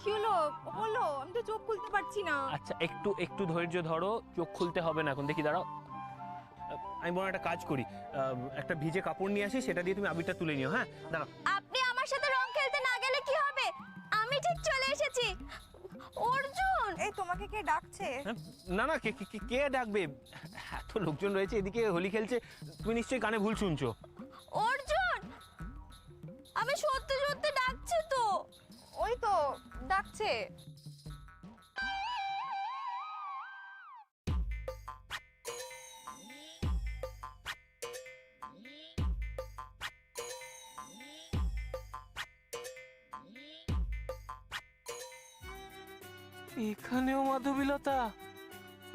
কি হলো বলো, আমি তো চোখ খুলতে পারছি না। আচ্ছা একটু একটু ধৈর্য ধরো, চোখ খুলতে হবে না এখন। দেখি দাঁড়াও, আমি বরং একটা কাজ করি, একটা ভিজে কাপড় নিয়ে আসি, সেটা দিয়ে তুমি আবিরটা তুলে নিও। হ্যাঁ দাঁড়াও। আপনি আমার সাথে রং খেলতে না গেলে কি হবে? আমি ঠিক চলে এসেছি। অর্জুন, এই তোমাকে কে ডাকছে? হ্যাঁ, না না, কে কে কে- কে ডাকবে? এত লোকজন রয়েছে এদিকে, হোলি খেলছে, তুমি নিশ্চয়ই কানে ভুল শুনছো। অর্জুন, আমি সত্যি সত্যি ডাকছি তো। ওই তো ডাকছে। এখানেও মাধবীলতা?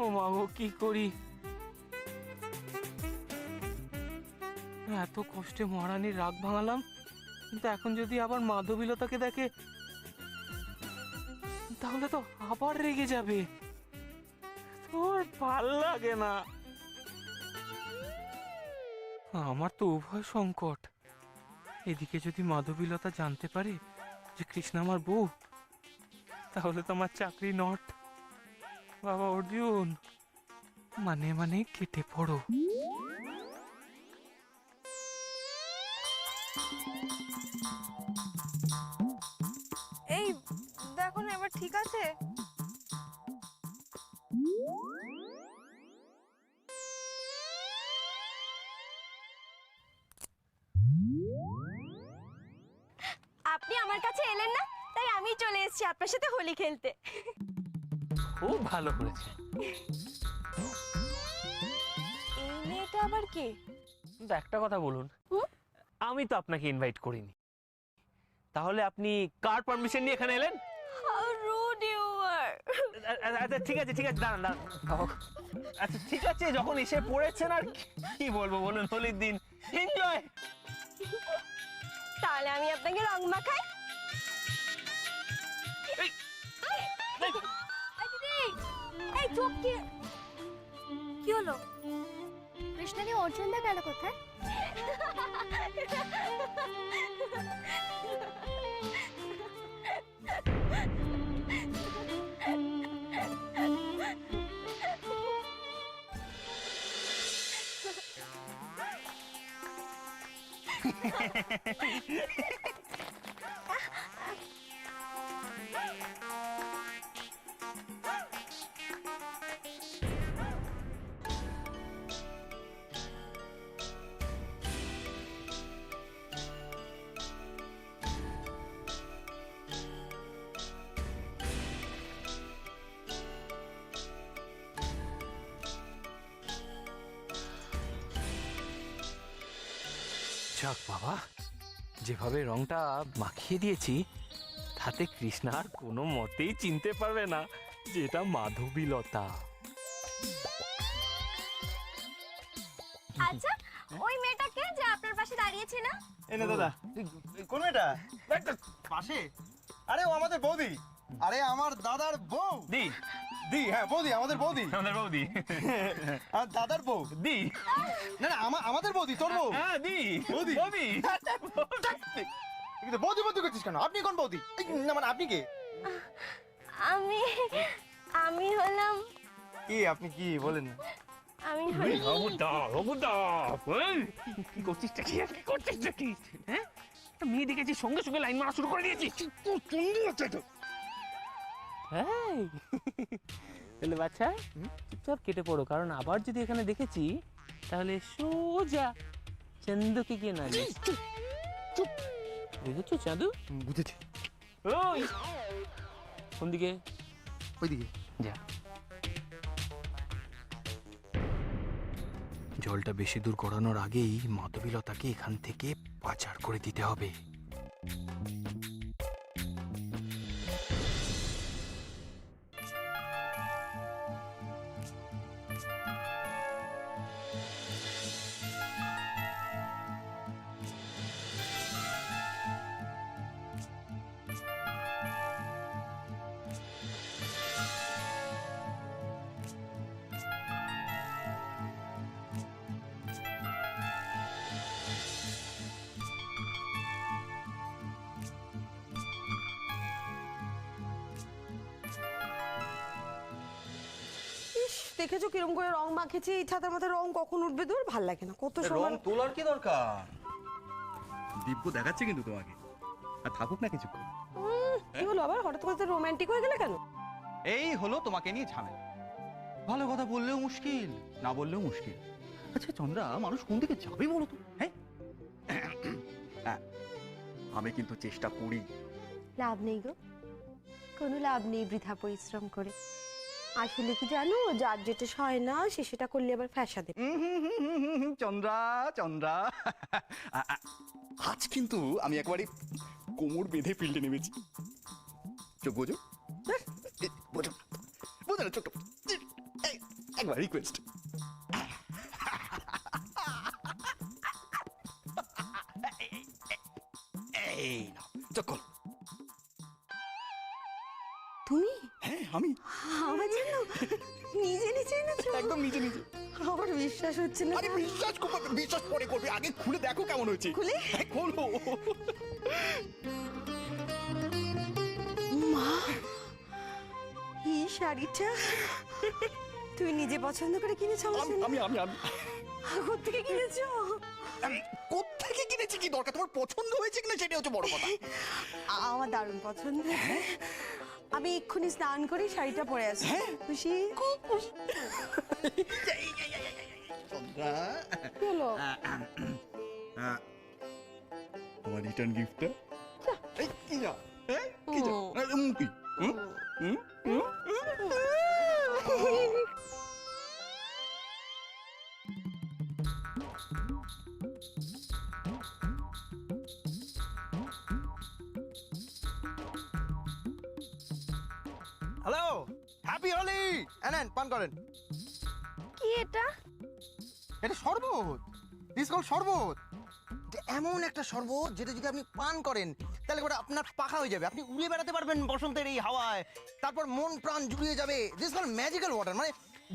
ও মা গো, কি করি? এত কষ্টে মহারানীর রাগ ভাঙালাম, কিন্তু এখন যদি আবার মাধবীলতাকে দেখে তাহলে তো আবার রেগে যাবে। তোর ভাল লাগে না। আমার তো উভয় সংকট। এদিকে যদি মাধবীলতা জানতে পারে যে কৃষ্ণা আমার বউ, তাহলে তো আমার চাকরি নট। বাবা অর্জুন, মানে মানে কেটে পড়ো। এই দেখো না, এবার ঠিক আছে? আপনি আমার কাছে এলেন না, তাই আমি চলে এসেছি আপনার সাথে হোলি খেলতে। খুব ভালো করেছে। এই মেয়েটা আবার কে? কিন্তু একটা কথা বলুন, হুম? আমি তো আপনাকে ইনভাইট করিনি, তাহলে আপনি কার পারমিশন নিয়ে এখানে এলেন? How rude you are. আচ্ছা ঠিক আছে ঠিক আছে, দাঁড়ান দাঁড়ান। আচ্ছা ঠিক আছে, যখন এসে পড়েছেন আর কি বলবো বলুন, হোলির দিন এনজয়। তাহলে আমি আপনাকে রং মাখাই। এই, এই দিদি, এই চোখ কি হলো? কৃষ্ণাকে অর্জুন দা গেল কোথায়? যাক বাবা, যেভাবে রংটা মাখিয়ে দিয়েছি, তাতে কৃষ্ণা আর কোনো মতেই চিনতে পারবে না যে এটা মাধবীলতা। আচ্ছা, ওই মেয়েটাকে যে আপনার পাশে দাঁড়িয়েছে না? এনে দাদা, কোন মেয়েটা পাশে? আরে ও আমাদের বৌদি। আরে আমার দাদার বউ। দি দি, হ্যাঁ বৌদি, আমাদের বৌদি। আমাদের বৌদি। আর দাদার বউ। দি না না, আমাদের বৌদি, তোর বউ। হ্যাঁ দি বৌদি। বৌদি। কিন্তু বৌদি বৌদি করছিস কেন? আপনি কোন বৌদি? এই, না মানে আপনি কে? আমি আমি হলাম কি আপনি কি বলেন? আমি হলাম অবুদা অবুদা, কি করছিসটা কি? কি করছিসটা কি? হ্যাঁ, একটা মেয়ে দেখেছি, সঙ্গে সঙ্গে লাইন মারা শুরু করে দিয়েছি। হ্যাঁ, তাহলে বাচ্চা চুপচাপ কেটে পড়ো, কারণ আবার যদি এখানে দেখেছি তাহলে সোজা চান্দুকে গিয়ে না। চুপ, বুঝেছো চাঁদু? বুঝেছি। ওই কোন দিকে? ওইদিকে। যা। জলটা বেশি দূর গড়ানোর আগেই মাধবীলতাকে এখান থেকে পাচার করে দিতে হবে। দেখেছো কিরম করে রং মাখেছি, এই ছাতার মাথায় রং কখন উঠবে দূর ভাল লাগে না, কত রং সময়। তোলার কি দরকার? দিব্য দেখাচ্ছে কিন্তু তোমাকে, আর থাকুক না কিছুক্ষণ। কি হলো আবার হঠাৎ করে রোমান্টিক হয়ে গেলে কেন? এই হলো তোমাকে নিয়ে ঝামেলা। ভালো কথা বললেও মুশকিল, না বললেও মুশকিল। আচ্ছা চন্দ্রা, মানুষ কোন দিকে যাবে বলো তো? হ্যাঁ হ্যাঁ, আমি কিন্তু চেষ্টা করি। লাভ নেই গো, কোনো লাভ নেই বৃথা পরিশ্রম করে। আসলে কি জানো, যার যেটা সয় না সে সেটা করলে আবার ফ্যাসা দেবে। চন্দ্রা চন্দ্রা, আজ কিন্তু আমি একবারে কোমর বেঁধে ফিল্ডে নেমেছি। চোখ বোঝো, বোঝো বোঝো না চোখ, একবার রিকোয়েস্ট। এই নাও চোখ খোলো। তুমি হ্যাঁ আমি, আমার জন্য নিজে নিজে এনেছো? একদম নিজে নিজে। আমার বিশ্বাস হচ্ছে না। আরে বিশ্বাস করবে, বিশ্বাস পরে করবে, আগে খুলে দেখো কেমন হয়েছে। খুলে? হ্যাঁ, খোলো। মা, এই শাড়িটা তুই নিজে পছন্দ করে কিনেছো আমার জন্য? আমি আমি আমি কোত্থেকে কিনেছো? কোত্থেকে কিনেছি কি দরকার, তোমার পছন্দ হয়েছে কিনা সেটা হচ্ছে বড় কথা। আমার দারুণ পছন্দ হয়েছে। আমি এক্ষুনি স্নান করে শাড়িটা পরে আসছি। খুশি? খুব খুশি। চন্দ্রা, কি হলো? তোমার রিটার্ন গিফটটা এই কি যা, হ্যাঁ কি যা, কি হ্যালো, হ্যাপি হোলি। এনেন পান করেন। কি এটা? এটা শরবত, দিস কল শরবত। এটা এমন একটা শরবত যেটা যদি আপনি পান করেন তাহলে ওটা আপনার পাখা হয়ে যাবে, আপনি উড়ে বেড়াতে পারবেন বসন্তের এই হাওয়ায়, তারপর মন প্রাণ জুড়িয়ে যাবে। দিস কল ম্যাজিক্যাল ওয়াটার, মানে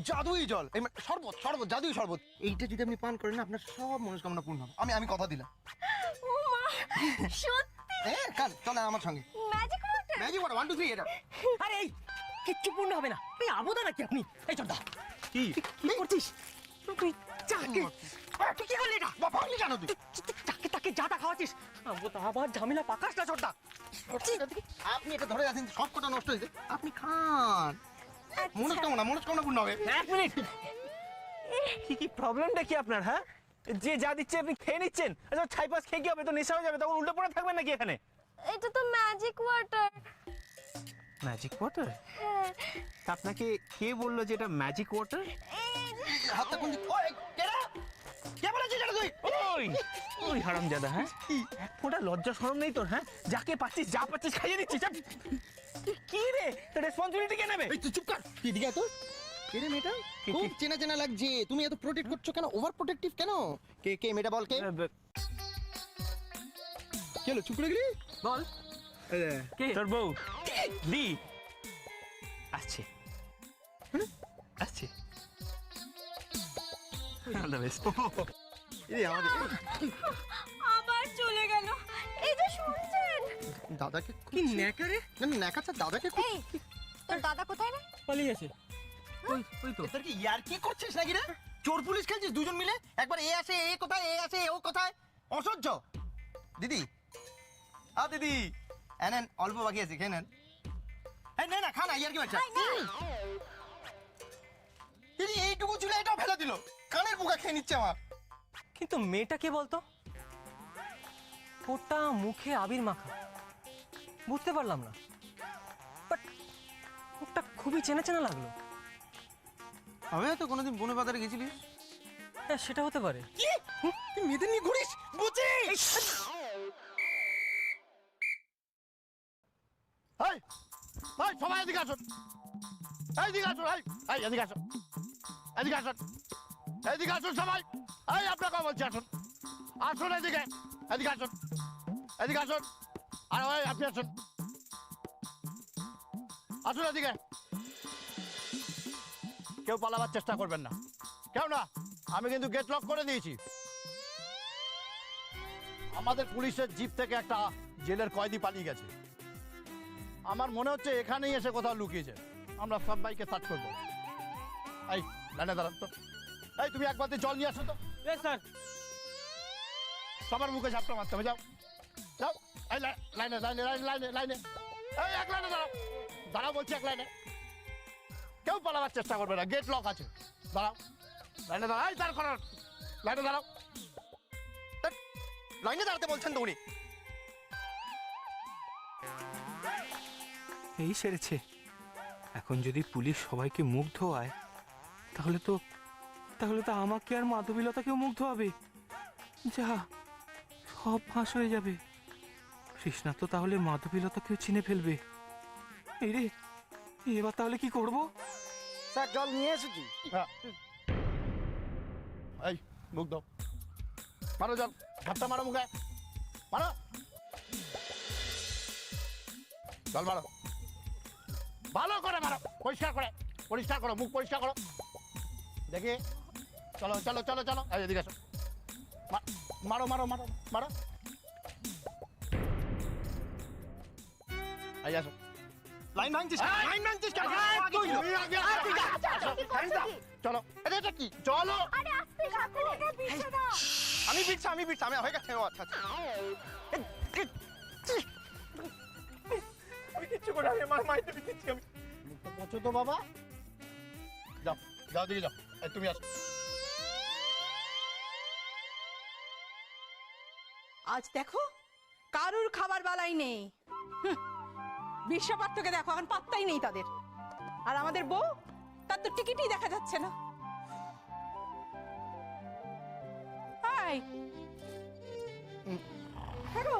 জাদুই জল। এই শরবত, শরবত, জাদুই শরবত। এইটা যদি আপনি পান করেন না, আপনার সব মনস্কামনা পূর্ণ হবে। আমি কথা দিলাম। ও মা, সত্যি হ্যাঁ কান চলেন আমার সঙ্গে। Magic water? ম্যাজিক ওয়াটার 1 2 3 এটা। আরে এই কিচ্ছু পূর্ণ হবে না, এই আবোদা নাকি আপনি? এই চল দা, কি কি করছিস তুই? চাকে তুই কি করলি এটা? বাবা আপনি জানো তুই চাকে তাকে যা খাওয়াচ্ছিস, আবোদা আবার ঝামেলা পাকাস না চোরদা। আপনি এটা ধরে আছেন, সব কটা নষ্ট হয়েছে, আপনি খান। মনস্কামনা পূর্ণ হবে। এক মিনিট, কি প্রবলেমটা কি আপনার? হ্যাঁ, যে যা দিচ্ছে আপনি খেয়ে নিচ্ছেন। আচ্ছা ছাই পাশ খেয়ে কি হবে, তো নেশা হয়ে যাবে, তখন উল্টে পড়ে থাকবেন নাকি এখানে? এটা তো ম্যাজিক ওয়াটার। Magic water? আপনাকে কে বললো যে এটা ম্যাজিক ওয়াটার? হাতটা কোন দিক? ওই কেডা? কে বলেছে এটা তুই? ওই ওই হারামজাদা, হ্যাঁ এক ফোঁটা লজ্জা শরম নেই তোর? হ্যাঁ, যাকে পাচ্ছিস যা পাচ্ছিস খাইয়ে দিচ্ছিস। তুই কি রে, রেসপন্সিবিলিটি কে নেবে? এই তুই চুপ কর। কি দিকে তো? কে রে মেয়েটা? খুব চেনা চেনা লাগছে। তুমি এত প্রোটেক্ট করছো কেন? ওভার প্রোটেক্টিভ কেন? কে মেয়েটা বল কে? কি হলো চুপ করে গেলি? বল কে? তোর বউ দি আসছে, আসছে। All the best. এই আমাদের আবার চলে গেল। এই যে শুনছেন, দাদাকে কি ন্যাকা রে? না নেকাচ্ছা দাদাকে এই তোর দাদা কোথায় রে? পালিয়ে গেছে। ওই ওই তো। তোর কি ইয়ার কি করছিস নাকি রে? চোর পুলিশ খেলছিস দুজন মিলে? একবার এ আসে এ কোথায়, এ আসে ও কোথায়, অসহ্য। দিদি দিদি এনেন, অল্প বাকি আছে, খেয়ে নেন। এই নে না, খা না, ইয়ার কি বাচ্চা। দিদি এইটুকু ছিল, এটাও ফেলে দিল। কানের পোকা খেয়ে নিচ্ছে আমার। কিন্তু মেয়েটা কে বলতো? ফোঁটা মুখে আবির মাখা, বুঝতে পারলাম না, বাট মুখটা খুবই চেনা চেনা লাগলো। আমি হয়তো কোনোদিন বনে বাজারে গেছিলি। হ্যাঁ সেটা হতে পারে। তুই মেয়েদের নিয়ে ঘুরিস, বুঝিস? এই এই সবাই এদিকে আসুন, এইদিকে আসুন, এই এদিকে আসুন, এদিকে আসুন, এদিকে আসুন সবাই। এই আপনাকে বলছি আসুন, আসুন এদিকে, এদিকে আসুন, এদিকে আসুন। আর ওই আপনি আসুন, আসুন এদিকে। কেউ পালাবার চেষ্টা করবেন না, কেউ না। আমি কিন্তু গেট লক করে দিয়েছি। আমাদের পুলিশের জিপ থেকে একটা জেলের কয়েদি পালিয়ে গেছে। আমার মনে হচ্ছে এখানেই এসে কোথাও লুকিয়েছে। আমরা সবাইকে সার্চ করবো। এই লাইনে দাঁড়ান তো। এই তুমি এক বালতি জল নিয়ে আসো তো। স্যার। সবার মুখে ঝাপটা মারতে হবে, যাও যাও। এই লাইনে লাইনে লাইনে লাইনে লাইনে, এই এক লাইনে দাঁড়াও, দাঁড়াও বলছি, এক লাইনে। কেউ পালাবার চেষ্টা করবে না, গেট লক আছে। দাঁড়াও, লাইনে দাঁড়াও, এই দাঁড় করার, লাইনে দাঁড়াও। লাইনে দাঁড়াতে বলছেন তো উনি। এই সেরেছে। এখন যদি পুলিশ সবাইকে মুখ ধোয়ায় তাহলে তো আমাকে আর মাধবীলতাকেও মুখ ধোয়াবে। যা, সব ফাঁস হয়ে যাবে। কৃষ্ণা তো তাহলে মাধবীলতাকেও চিনে ফেলবে। এই রে, এবার তাহলে কি করব? স্যার জল নিয়ে এসেছি। হ্যাঁ। এই মুখ দাও, মারো জল, ঝাপটা মারো মুখে, মারো জল, মারো ভালো করে মারো, পরিষ্কার করে, পরিষ্কার করো, মুখ পরিষ্কার করো দেখি। চলো চলো চলো চলো, এই এদিকে আসো, মারো মারো মারো মারো, এই আসো। লাইন ভাঙছিস কেন? লাইন ভাঙছিস কেন? তুমি আগে আসো। চলো, এটা কি? চলো। আমি বিটছি, আমি হয়ে গেছে। ও আচ্ছা আচ্ছা। আমি কিচ্ছু করে আমি আমার মাইতে দিচ্ছি আমি। মুখটা পচো তো বাবা। যাও যাও দিকে যাও, এই তুমি আসো। আজ দেখো কারুর খাবার বালাই নেই। বিশ্বপাত্রকে দেখো, এখন পাত্তাই নেই তাদের। আর আমাদের বউ, তার তো টিকিটই দেখা যাচ্ছে না। হাই, হ্যালো,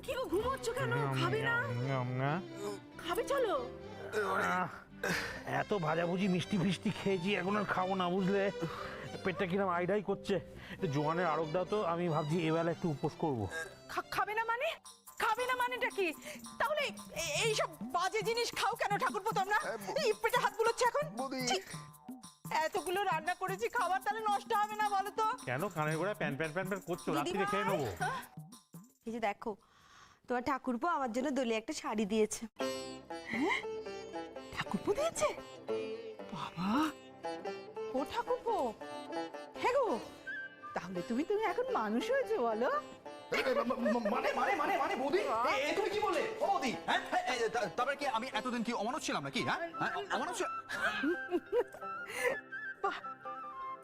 কি গো ঘুমোচ্ছ কেন? খাবে না? খাবে চলো। এত ভাজাভুজি মিষ্টি ফিষ্টি খেয়েছি, এখন আর খাবো না, বুঝলে? পেটটা কিরম আইডাই করছে। জোয়ানের আরোগ দাও তো, আমি ভাবছি এবেলা একটু উপোস করবো। খাবে না মানে? খাবে না মানেটা কি? তাহলে এইসব বাজে জিনিস খাও কেন ঠাকুরপো তোমরা? এই পেটে হাত বুলোচ্ছে এখন? ছি! এতগুলো রান্না করেছি, খাবার তাহলে নষ্ট হবে না বলো তো? কেন কানের গোড়ায় প্যান প্যান প্যান প্যান করছো? রাত্রিরে খেয়ে নেবো। এই যে দেখো, তোমার ঠাকুরপো আমার জন্য দোলে একটা শাড়ি দিয়েছে। ঠাকুরপো দিয়েছে? বাবা, ও ঠাকুরপো, হ্যাঁ গো, তাহলে তুমি এখন মানুষ হয়েছো বলো? মানে মানে মানে মানে বৌদি, তুমি কি বললে? ও বৌদি, হ্যাঁ তারপরে কি আমি এতদিন কি অমানুষ ছিলাম নাকি? হ্যাঁ অমানুষ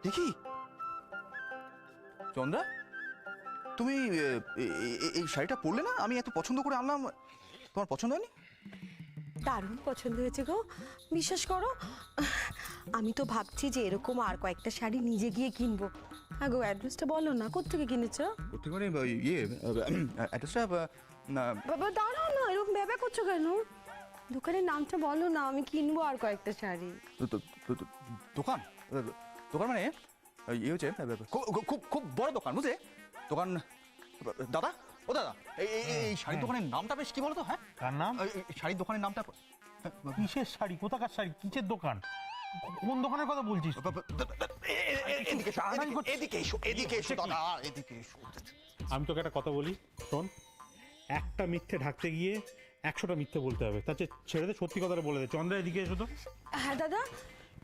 দেখি। চন্দ্রা, তুমি এই শাড়িটা পরলে না? আমি এত পছন্দ করে আনলাম, তোমার পছন্দ হয়নি? দারুণ পছন্দ হয়েছে গো, বিশ্বাস করো। আমি তো ভাবছি যে এরকম আর কয়েকটা শাড়ি নিজে গিয়ে কিনবো। হ্যাঁ গো, অ্যাড্রেসটা বলো না, কোত্থেকে কিনেছো? কোথায় মানে ইয়ে অ্যাড্রেসটা? বাবা দাঁড়াও না, এরকম ভেবে করছো কেন? দোকানের নামটা বলো না, আমি কিনবো আর কয়েকটা শাড়ি। দোকান? দোকান মানে ইয়ে হচ্ছে খুব খুব বড় দোকান, বুঝলে? দোকান দাদা, ও দাদা, এই শাড়ির দোকানের নামটা বেশ কি বলতো? হ্যাঁ, কার নাম? শাড়ির দোকানের নামটা কিসের শাড়ি? কোথাকার শাড়ি? কিসের দোকান? কোন দোকানের কথা বলছিস? এদিকে এসো, এদিকে এসো দাদা, এদিকে এসো। আমি তোকে একটা কথা বলি, শোন। একটা মিথ্যে ঢাকতে গিয়ে 100টা মিথ্যে বলতে হবে। তার চেয়ে ছেড়ে দে, সত্যি কথাটা বলে দে। চন্দ্রা, এদিকে এসো তো। হ্যাঁ দাদা।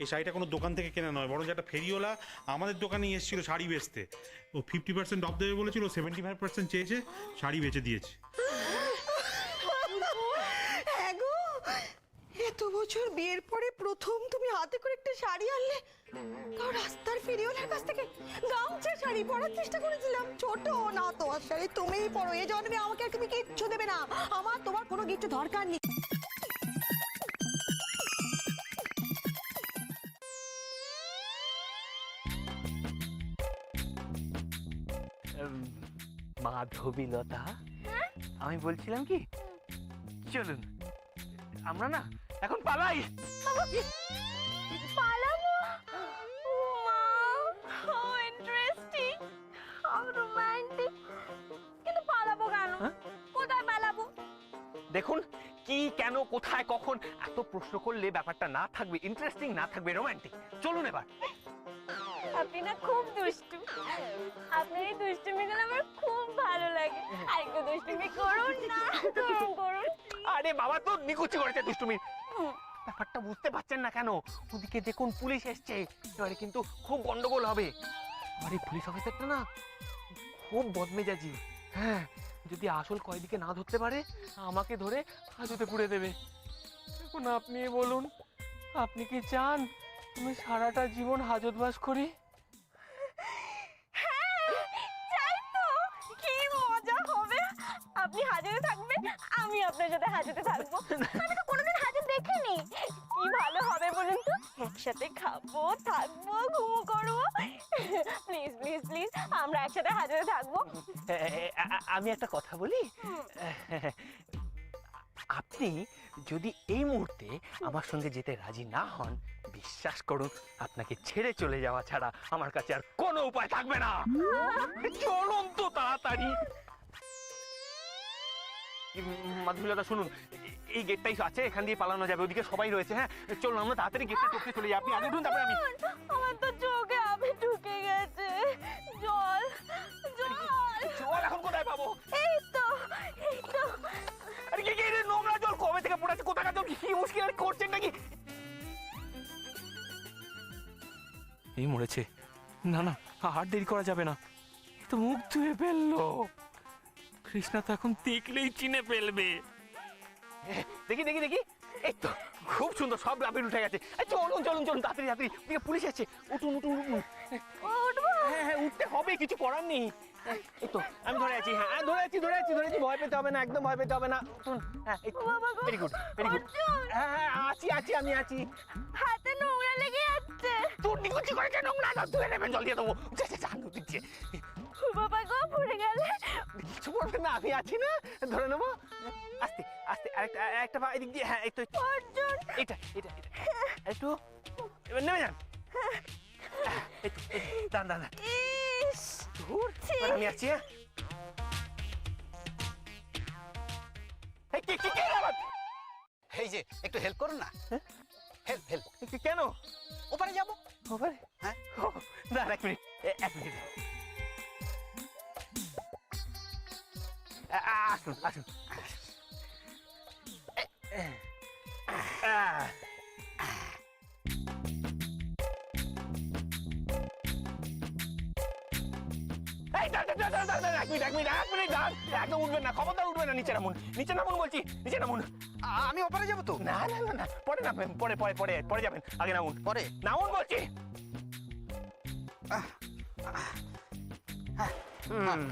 এই শাড়িটা কোনো দোকান থেকে কেনা নয়, বরং একটা ফেরিওয়ালা আমাদের দোকানে এসেছিল শাড়ি বেচতে। ও 50% অফ দেবে বলেছিল, 75% চেয়েছে, শাড়ি বেচে দিয়েছে। হ্যাঁ গো, এত বছর বিয়ের পরে প্রথম তুমি হাতে করে একটা শাড়ি আনলে। তাও রাস্তার ফেরিওয়ালার কাছ থেকে গামছা শাড়ি পরার চেষ্টা করেছিলাম। ছোট না তোমার শাড়ি, তুমিই পরো। এ জন্মে আমাকে আর তুমি কিচ্ছু দেবে না, আমার তোমার কোনো কিচ্ছু দরকার নেই। মাধবীলতা, আমি বলছিলাম কি, চলুন আমরা না এখন পালাই। পালাবো? মা, হাউ ইন্টারেস্টিং, হাউ রোমান্টিক। কিন্তু পালাবো কেন? কোথায় পালাবো? দেখুন, কি, কেন, কোথায়, কখন এত প্রশ্ন করলে ব্যাপারটা না থাকবে ইন্টারেস্টিং, না থাকবে রোমান্টিক। চলুন এবার। আপনি না খুব দুষ্টু। আপনার এই দুষ্টুমিগুলো আমার খুব ভালো লাগে। আরেকটু দুষ্টুমি করুন না, করুন। আরে বাবা তো নিকুচি করেছে দুষ্টুমি। ব্যাপারটা বুঝতে পারছেন না কেন? ওদিকে দেখুন পুলিশ এসছে, এবারে কিন্তু খুব গন্ডগোল হবে। আর এই পুলিশ অফিসারটা না খুব বদমেজাজি। হ্যাঁ, যদি আসল কয়েদিকে না ধরতে পারে আমাকে ধরে হাজতে পুড়ে দেবে। এখন আপনি বলুন, আপনি কি চান তুমি সারাটা জীবন হাজতবাস করি? চাই তো, কি মজা হবে। আপনি হাজতে থাকবেন, আমি আপনার সাথে হাজতে থাকবো। আমি তো কোনোদিন হাজত দেখিনি। কি ভালো হবে বলুন তো, একসাথে খাবো, থাকবো, ঘুমো করবো। প্লিজ প্লিজ প্লিজ, আমরা একসাথে হাজতে থাকবো। আমি একটা কথা বলি, আপনি যদি এই মুহূর্তে আমার সঙ্গে যেতে রাজি না হন, বিশ্বাস করুন আপনাকে ছেড়ে চলে যাওয়া ছাড়া আমার কাছে আর কোনো উপায় থাকবে না। চলুন তো তাড়াতাড়ি। মাধুরীলতা শুনুন, এই গেটটাই আছে, এখান দিয়ে পালানো যাবে, ওদিকে সবাই রয়েছে। হ্যাঁ চলুন, আমরা তাড়াতাড়ি গেটটা টপকে চলে যাই। আপনি আগে উঠুন, তারপরে আমি। আমার তো চোখে আবে ঢুকে গেছে। জল জল জল এখন কোথায় পাবো? এই তো, এই তো। আরে কি রে, নোংরা জল কবে থেকে পড়ে আছে, কোথাকার জল, কি মুশকিল আর করছেন নাকি? এই মরেছে। না না, আর দেরি করা যাবে না। এ তো মুখ ধুয়ে ফেললো। কৃষ্ণা তো এখন দেখলেই চিনে ফেলবে। দেখি দেখি দেখি, এই তো খুব সুন্দর, সব লাভির উঠে গেছে। চলুন চলুন চলুন, তাড়াতাড়ি তাড়াতাড়ি, ওদিকে পুলিশ আছে। উঠুন উঠুন উঠুন। হ্যাঁ হ্যাঁ, উঠতে হবে, কিছু করার নেই। এই তো আমি ধরে আছি। হ্যাঁ ধরে আছি ধরে আছি ধরে আছি, ভয় পেতে হবে না, একদম ভয় পেতে হবে না। উঠুন। হ্যাঁ ভেরি গুড ভেরি গুড। হ্যাঁ হ্যাঁ আছি আছি, আমি আছি। হাতে নোংরা লেগে যাচ্ছে। তোর নিকুচি করে কেন নোংরা, ধুয়ে নেবেন, জল দিয়ে দেবো। যা যা যা, নদীর দিয়ে। বাবা গো, পড়ে গেলে। কিছু বলবে না, আমি আছি না, ধরে নেবো। আস্তে আস্তে, আরেকটা একটা পা এদিক দিয়ে। হ্যাঁ এই তো, অর্জুন, এটা এটা এটা একটু, এবার নেমে যান। এই তো, দাঁড়ান দাঁড়ান। ইস, ধুর, এবার আমি আসছি। হ্যাঁ এই কে আবার? এই যে একটু হেল্প করুন না। Help help. কেন ওপারে যাবো। ওপারে? হ্যাঁ দাঁড়ান এক মিনিট, এক মিনিট। আসুন আসুন। এই দাঁড়ান, এক মিনিট, একদম উঠবেন না, খবরদার উঠবেন না, নিচে নামুন, নিচে নামুন বলছি, নিচে নামুন। আমি ওপারে যাবো তো। না না না না, পরে নামবেন, পরে পরে পরে পরে যাবেন, আগে নামুন, পরে নামুন বলছি।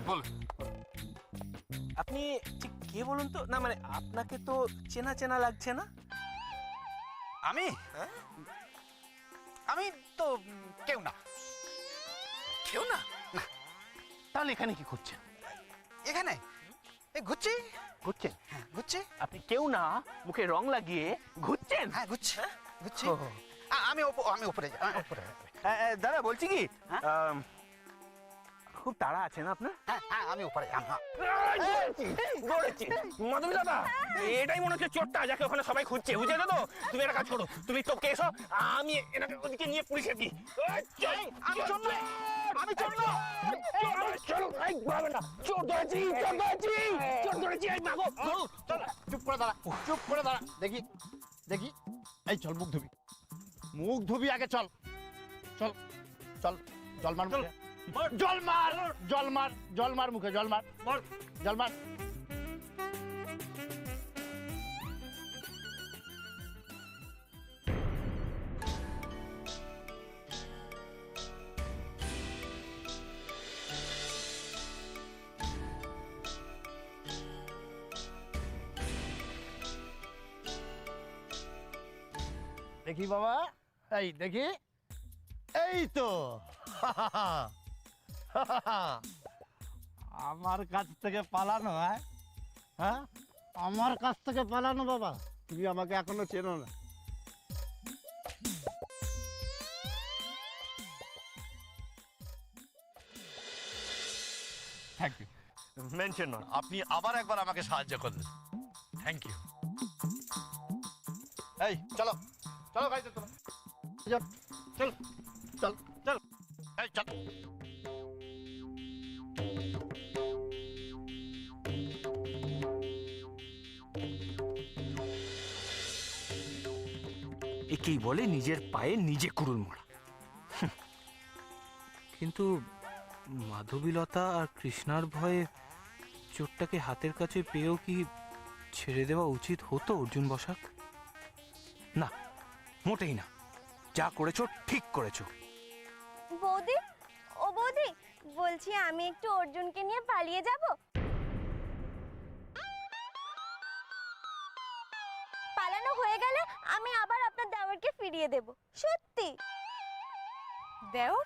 বলুন। আপনি ঠিক কে বলুন তো? না মানে আপনাকে তো চেনা চেনা লাগছে না। আমি আমি তো কেউ না। কেউ না? না, তাহলে এখানে কি করছেন? এখানে ঘুরছি। ঘুরছেন? হ্যাঁ ঘুরছি। আপনি কেউ না, মুখে রং লাগিয়ে ঘুরছেন? হ্যাঁ ঘুরছি ঘুরছি। ও। আমি উপরে যাই, উপরে। দাদা বলছি কি, হ্যাঁ? খুব তাড়া আছে না আপনার? হ্যাঁ হ্যাঁ আমি উপরে যাই। মাধবী দাদা, এটাই মনে হচ্ছে চোরটা যাকে ওখানে সবাই খুঁজছে, বুঝে তো? তুমি একটা কাজ করো, তুমি তোকে এসো, আমি এনাকে ওদিকে নিয়ে পুলিশে দিই। আমি চোর নই, আমি চোর নই। চলো, চোর ধরেছি, চোর ধরেছি, চোর ধরেছি, এই মাগো, ধরুন। চুপ করে দাঁড়া, চুপ করে দাঁড়া। দেখি দেখি, এই চল মুখ ধুবি, মুখ ধুবি আগে, চল চল চল, জল মার মুখে, জল মার, জল মার, জল মার মুখে, জল মার, জল মার। দেখি বাবা, এই দেখি, এই তো আমার কাছ থেকে পালানো। হ্যাঁ আমার কাছ থেকে পালানো বাবা, তুমি আমাকে এখনো চেনো না। Thank you, mention not. আপনি আবার একবার আমাকে সাহায্য করলেন, থ্যাংক ইউ। এই চলো চলো গাড়িতে চলো, চল চল চল, এই চল। একেই বলে নিজের পায়ে নিজে কুড়ুল মারা। কিন্তু মাধবীলতা আর কৃষ্ণার ভয়ে চোরটাকে হাতের কাছে পেয়েও কি ছেড়ে দেওয়া উচিত হতো অর্জুন বসাক? না, মোটেই না। যা করেছো ঠিক করেছো। বৌদি, ও বৌদি, বলছি আমি একটু অর্জুনকে নিয়ে পালিয়ে যাব। পালানো হয়ে গেলে আমি আবার আপনার দেওরকে ফিরিয়ে দেব, সত্যি। দেওর?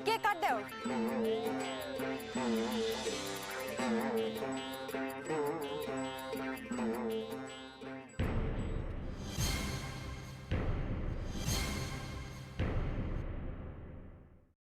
কে কার দেওর?